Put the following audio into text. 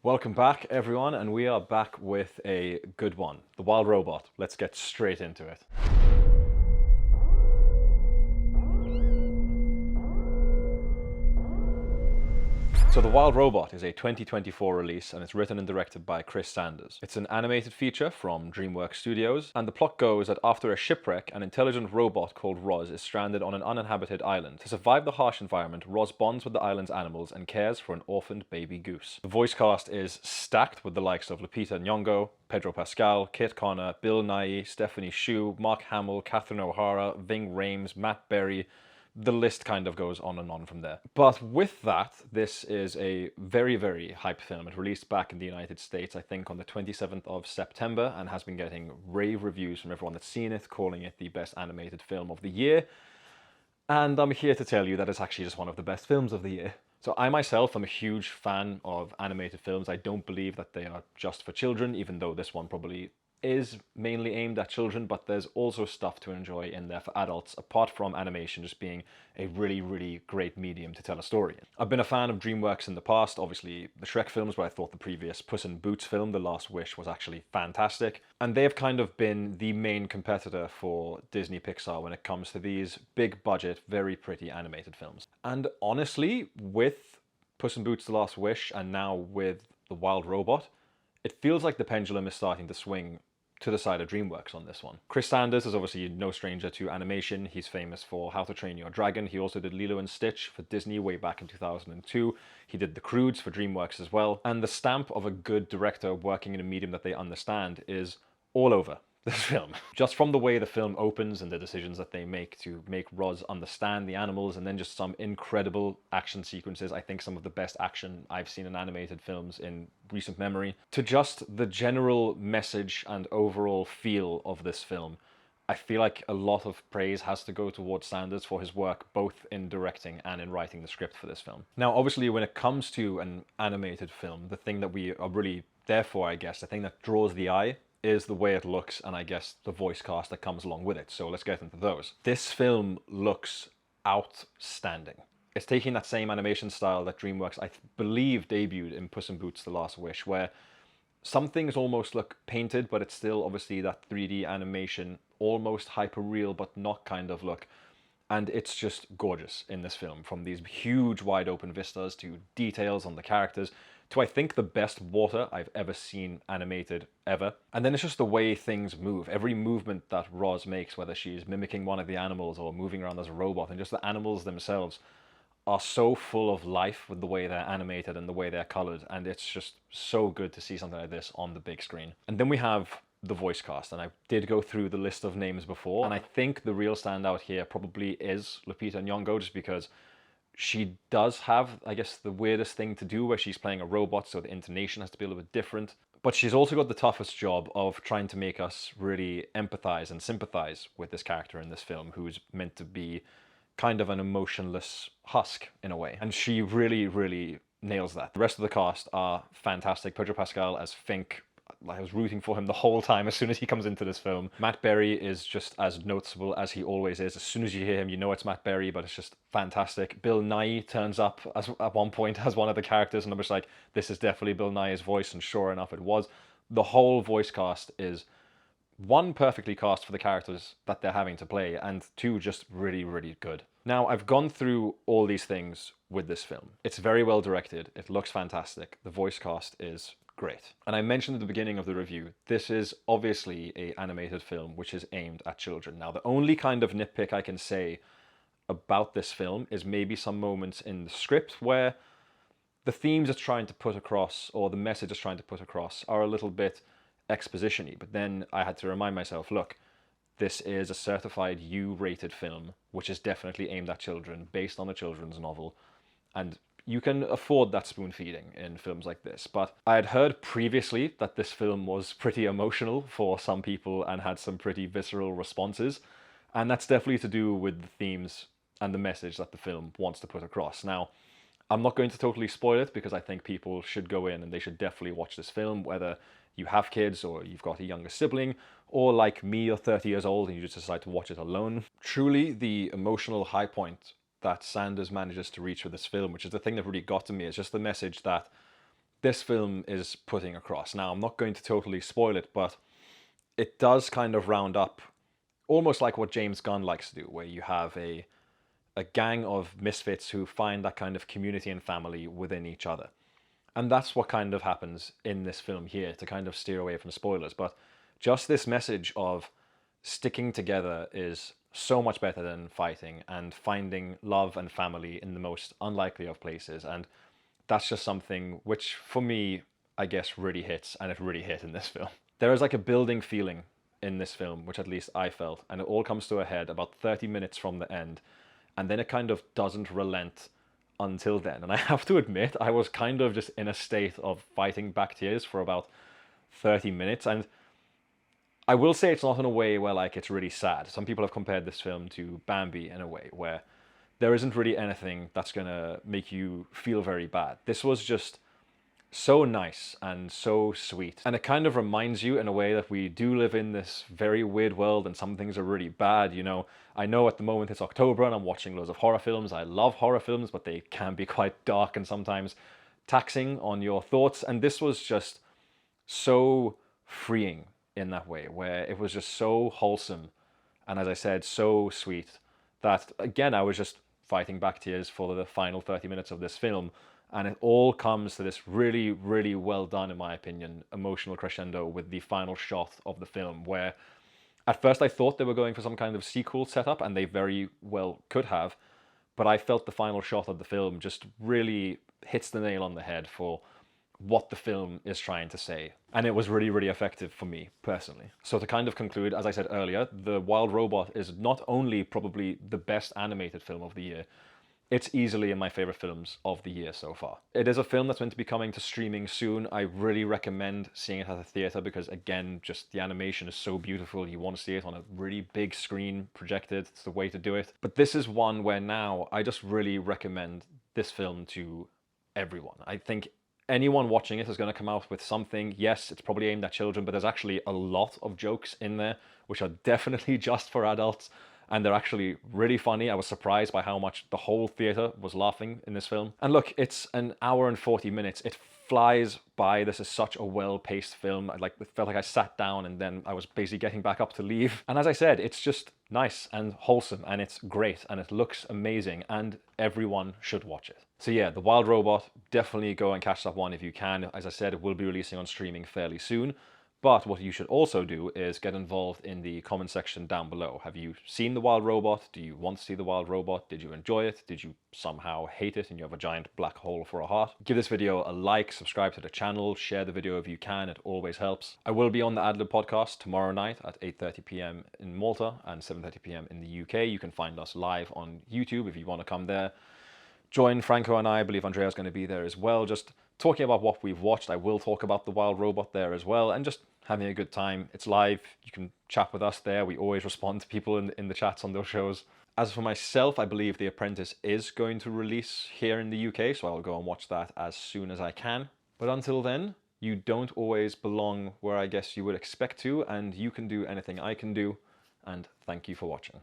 Welcome back, everyone, and we are back with a good one, The Wild Robot. Let's get straight into it. So The Wild Robot is a 2024 release and it's written and directed by Chris Sanders. It's an animated feature from DreamWorks Studios, and the plot goes that after a shipwreck, an intelligent robot called Roz is stranded on an uninhabited island. To survive the harsh environment, Roz bonds with the island's animals and cares for an orphaned baby goose. The voice cast is stacked with the likes of Lupita N'Yongo, Pedro Pascal, Kit Connor, Bill Nighy, Stephanie Hsu, Mark Hamill, Catherine O'Hara, Ving Rhames, Matt Berry. The list kind of goes on and on from there. But with that, this is a very, very hype film. It released back in the United States, I think, on the 27th of September, and has been getting rave reviews from everyone that's seen it, calling it the best animated film of the year. And I'm here to tell you that it's actually just one of the best films of the year. So I myself am a huge fan of animated films. I don't believe that they are just for children, even though this one probably is mainly aimed at children, but there's also stuff to enjoy in there for adults, apart from animation just being a really, really great medium to tell a story in. I've been a fan of DreamWorks in the past, obviously the Shrek films, where I thought the previous Puss in Boots film, The Last Wish, was actually fantastic, and they've kind of been the main competitor for Disney Pixar when it comes to these big budget, very pretty animated films. And honestly, with Puss in Boots, The Last Wish, and now with The Wild Robot, it feels like the pendulum is starting to swing to the side of DreamWorks on this one. Chris Sanders is obviously no stranger to animation. He's famous for How to Train Your Dragon. He also did Lilo and Stitch for Disney way back in 2002. He did The Croods for DreamWorks as well. And the stamp of a good director working in a medium that they understand is all over this film. Just from the way the film opens and the decisions that they make to make Roz understand the animals, and then just some incredible action sequences. I think some of the best action I've seen in animated films in recent memory. To just the general message and overall feel of this film, I feel like a lot of praise has to go towards Sanders for his work both in directing and in writing the script for this film. Now, obviously, when it comes to an animated film, the thing that we are really there for, I guess, the thing that draws the eye is the way it looks, and I guess the voice cast that comes along with it. So let's get into those. This film looks outstanding. It's taking that same animation style that DreamWorks, I believe, debuted in Puss in Boots: The Last Wish, where some things almost look painted, but it's still obviously that 3D animation, almost hyper-real, but not kind of look. And it's just gorgeous in this film, from these huge wide open vistas to details on the characters, to I think the best water I've ever seen animated ever. And then it's just the way things move. Every movement that Roz makes, whether she's mimicking one of the animals or moving around as a robot, and just the animals themselves are so full of life with the way they're animated and the way they're colored, and it's just so good to see something like this on the big screen. And then we have the voice cast, and I did go through the list of names before, and I think the real standout here probably is Lupita N'Yongo, just because she does have, I guess, the weirdest thing to do where she's playing a robot, so the intonation has to be a little bit different. But she's also got the toughest job of trying to make us really empathize and sympathize with this character in this film, who's meant to be kind of an emotionless husk in a way. And she really, really nails that. The rest of the cast are fantastic. Pedro Pascal as Fink, I was rooting for him the whole time as soon as he comes into this film. Matt Berry is just as noticeable as he always is. As soon as you hear him, you know it's Matt Berry, but it's just fantastic. Bill Nighy turns up at one point as one of the characters, and I'm just like, this is definitely Bill Nighy's voice, and sure enough it was. The whole voice cast is, one, perfectly cast for the characters that they're having to play, and two, just really, really good. Now, I've gone through all these things with this film. It's very well directed, it looks fantastic, the voice cast is great. And I mentioned at the beginning of the review, this is obviously an animated film which is aimed at children. Now, the only kind of nitpick I can say about this film is maybe some moments in the script where the themes it's trying to put across, or the message it's trying to put across, are a little bit exposition-y. But then I had to remind myself, look, this is a certified U-rated film, which is definitely aimed at children, based on a children's novel, and you can afford that spoon feeding in films like this. But I had heard previously that this film was pretty emotional for some people and had some pretty visceral responses, and that's definitely to do with the themes and the message that the film wants to put across. Now, I'm not going to totally spoil it, because I think people should go in and they should definitely watch this film, whether you have kids or you've got a younger sibling, or like me, you're 30 years old and you just decide to watch it alone. Truly, the emotional high point that Sanders manages to reach with this film, which is the thing that really got to me, is just the message that this film is putting across. Now, I'm not going to totally spoil it, but it does kind of round up almost like what James Gunn likes to do, where you have a gang of misfits who find that kind of community and family within each other. And that's what kind of happens in this film here, to kind of steer away from spoilers. But just this message of sticking together is so much better than fighting, and finding love and family in the most unlikely of places. And that's just something which, for me, I guess really hits, and it really hit in this film. There is like a building feeling in this film, which at least I felt, and it all comes to a head about 30 minutes from the end, and then it kind of doesn't relent until then. And I have to admit, I was kind of just in a state of fighting back tears for about 30 minutes, and I will say it's not in a way where like it's really sad. Some people have compared this film to Bambi in a way where there isn't really anything that's gonna make you feel very bad. This was just so nice and so sweet. And it kind of reminds you in a way that we do live in this very weird world and some things are really bad, you know. I know at the moment it's October and I'm watching loads of horror films. I love horror films, but they can be quite dark and sometimes taxing on your thoughts. And this was just so freeing in that way, where it was just so wholesome and, as I said, so sweet, that again I was just fighting back tears for the final 30 minutes of this film. And it all comes to this really, really well done, in my opinion, emotional crescendo with the final shot of the film, where at first I thought they were going for some kind of sequel setup, and they very well could have, but I felt the final shot of the film just really hits the nail on the head for what the film is trying to say. And it was really, really effective for me, personally. So to kind of conclude, as I said earlier, The Wild Robot is not only probably the best animated film of the year, it's easily in my favorite films of the year so far. It is a film that's meant to be coming to streaming soon. I really recommend seeing it at the theater because, again, just the animation is so beautiful. You want to see it on a really big screen projected. It's the way to do it. But this is one where now I just really recommend this film to everyone. I think anyone watching it is going to come out with something. Yes, it's probably aimed at children, but there's actually a lot of jokes in there which are definitely just for adults. And they're actually really funny. I was surprised by how much the whole theater was laughing in this film. And look, it's an hour and 40 minutes. It flies by. This is such a well-paced film. It felt like I sat down and then I was basically getting back up to leave. And as I said, it's just nice and wholesome, and it's great, and it looks amazing, and everyone should watch it. So yeah, The Wild Robot, definitely go and catch that one if you can. As I said, it will be releasing on streaming fairly soon. But what you should also do is get involved in the comment section down below. Have you seen The Wild Robot? Do you want to see The Wild Robot? Did you enjoy it? Did you somehow hate it and you have a giant black hole for a heart? Give this video a like, subscribe to the channel, share the video if you can, it always helps. I will be on the Adlib podcast tomorrow night at 8:30 p.m. in Malta and 7:30 p.m. in the UK. You can find us live on YouTube if you want to come there. Join Franco and I believe Andrea's going to be there as well, just talking about what we've watched. I will talk about The Wild Robot there as well, and just having a good time. It's live, you can chat with us there. We always respond to people in the chats on those shows. As for myself, I believe The Apprentice is going to release here in the UK, so I'll go and watch that as soon as I can. But until then, you don't always belong where I guess you would expect to, and you can do anything I can do, and thank you for watching.